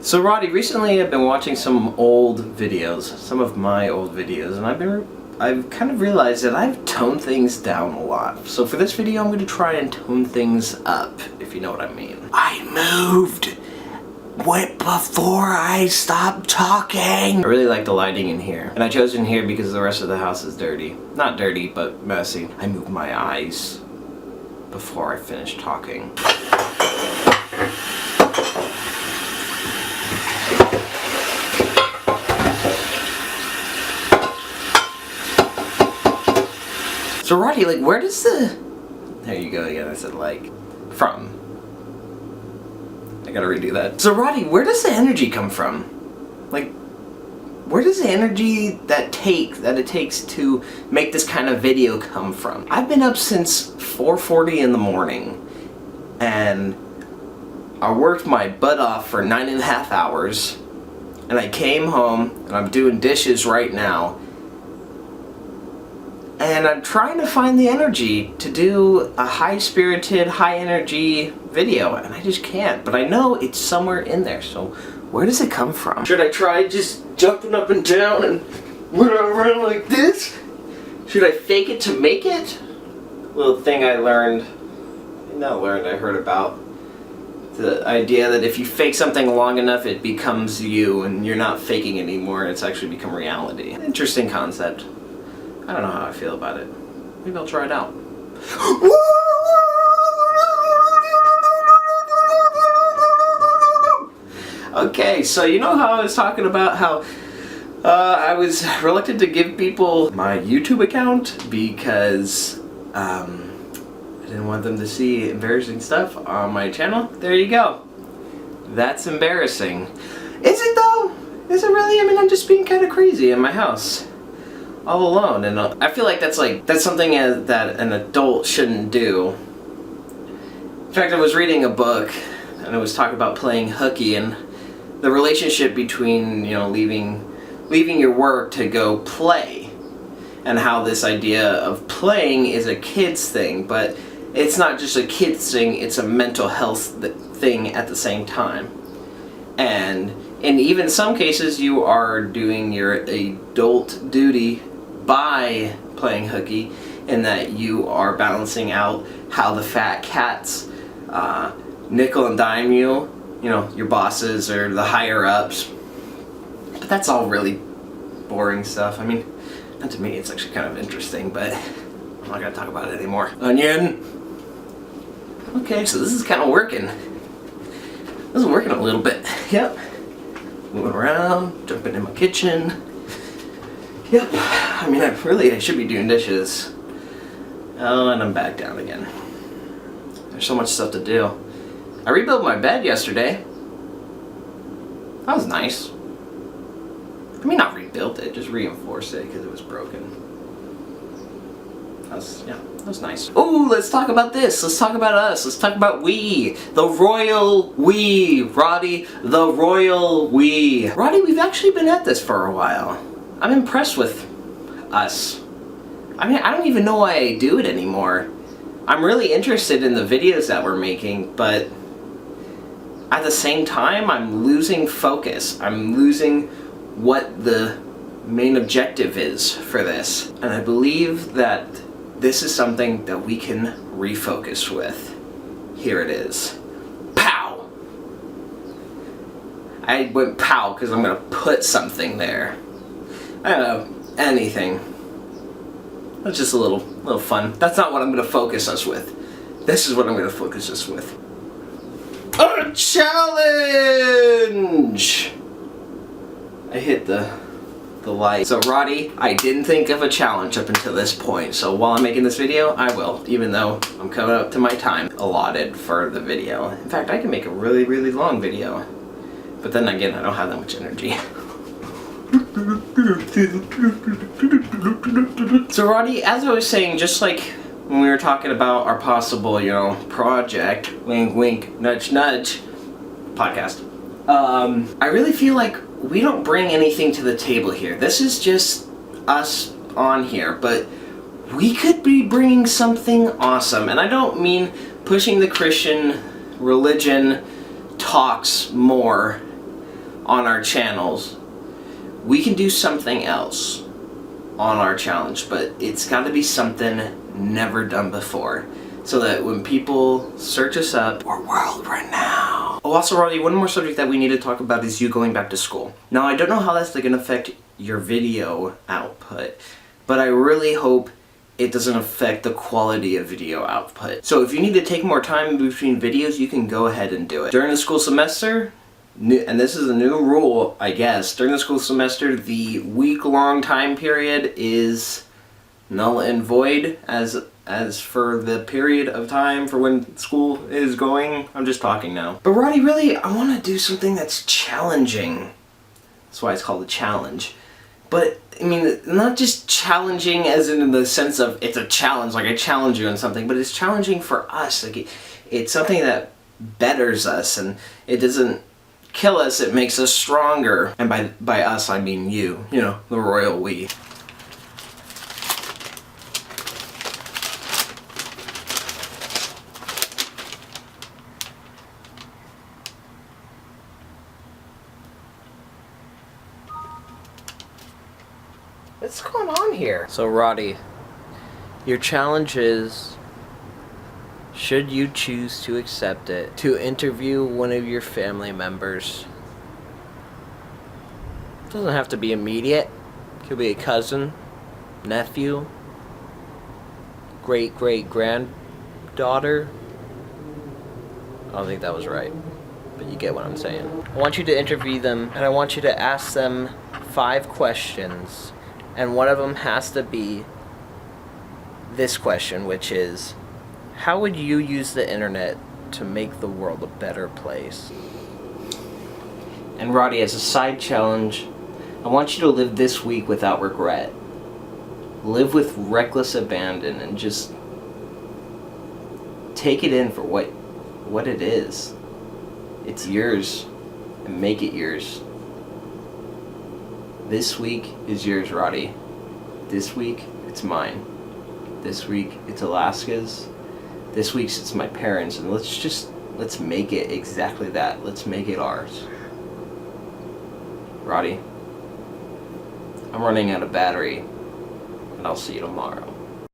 So Roddy, recently I've been watching some old videos, some of my old videos, and I've kind of realized that I've toned things down a lot. So for this video I'm going to try and tone things up, if you know what I mean. I moved before I stopped talking. I really like the lighting in here, and I chose in here because the rest of the house is dirty. Not dirty, but messy. I moved my eyes before I finished talking. So Roddy, like, where does the... There you go again, I said like. From. I gotta redo that. So Roddy, where does the energy come from? Like, where does the energy that it takes to make this kind of video come from? I've been up since 4:40 in the morning, and I worked my butt off for 9.5 hours, and I came home, and I'm doing dishes right now, and I'm trying to find the energy to do a high-spirited, high-energy video, and I just can't. But I know it's somewhere in there, so where does it come from? Should I try just jumping up and down and running around like this? Should I fake it to make it? Little thing I learned, I heard about. The idea that if you fake something long enough, it becomes you, and you're not faking anymore, it's actually become reality. Interesting concept. I don't know how I feel about it. Maybe I'll try it out. Okay, so you know how I was talking about how I was reluctant to give people my YouTube account because I didn't want them to see embarrassing stuff on my channel? There you go. That's embarrassing. Is it though? Is it really? I mean, I'm just being kind of crazy in my house, all alone, and I feel like that's something that an adult shouldn't do. In fact, I was reading a book, and it was talking about playing hooky and the relationship between, you know, leaving your work to go play, and how this idea of playing is a kid's thing, but it's not just a kid's thing, it's a mental health thing at the same time. And in even some cases, you are doing your adult duty by playing hooky, in that you are balancing out how the fat cats nickel and dime you, your bosses or the higher ups. But that's all really boring stuff. I mean, not to me, it's actually kind of interesting, but I'm not gonna talk about it anymore. Onion! Okay, so this is kind of working. This is working a little bit. Yep. Moving around, jumping in my kitchen. Yep. I mean, I should be doing dishes. Oh, and I'm back down again. There's so much stuff to do. I rebuilt my bed yesterday. That was nice. I mean, not rebuilt it, just reinforced it because it was broken. That was nice. Oh, let's talk about this. Let's talk about us. Let's talk about we. The royal we. Roddy, the royal we. Roddy, we've actually been at this for a while. I'm impressed with us. I mean, I don't even know why I do it anymore. I'm really interested in the videos that we're making, but at the same time, I'm losing focus. I'm losing what the main objective is for this. And I believe that this is something that we can refocus with. Here it is. Pow! I went pow because I'm going to put something there. I don't know, anything. That's just a little fun. That's not what I'm going to focus us with. This is what I'm going to focus us with. A challenge! I hit the light. So Roddy, I didn't think of a challenge up until this point. So while I'm making this video, I will, even though I'm coming up to my time allotted for the video. In fact, I can make a really, really long video. But then again, I don't have that much energy. So Roddy, as I was saying, just like when we were talking about our possible, project, wink wink, nudge nudge, podcast, I really feel like we don't bring anything to the table here. This is just us on here, but we could be bringing something awesome. And I don't mean pushing the Christian religion talks more on our channels, we can do something else on our challenge, but it's got to be something never done before, so that when people search us up, we're world renowned. Oh, also, Roddy, one more subject that we need to talk about is you going back to school. Now, I don't know how that's going to affect your video output, but I really hope it doesn't affect the quality of video output. So if you need to take more time in between videos, you can go ahead and do it. During the school semester, and this is a new rule, I guess, during the school semester, the week-long time period is null and void as for the period of time for when school is going. I'm just talking now. But Roddy, really, I want to do something that's challenging. That's why it's called a challenge. But, I mean, not just challenging as in the sense of it's a challenge, like I challenge you on something, but it's challenging for us. Like it's something that betters us, and it doesn't kill us, it makes us stronger. And by us, I mean you know, the royal we. What's going on here? So Roddy, your challenge is, should you choose to accept it, to interview one of your family members. It doesn't have to be immediate. It could be a cousin, nephew, great-great-granddaughter. I don't think that was right, but you get what I'm saying. I want you to interview them, and I want you to ask them 5 questions. And one of them has to be this question, which is, how would you use the internet to make the world a better place? And Roddy, as a side challenge, I want you to live this week without regret. Live with reckless abandon and just take it in for what it is. It's yours, and make it yours. This week is yours, Roddy. This week, it's mine. This week, it's Alaska's. This week's, it's my parents. And let's make it exactly that. Let's make it ours. Roddy, I'm running out of battery, and I'll see you tomorrow.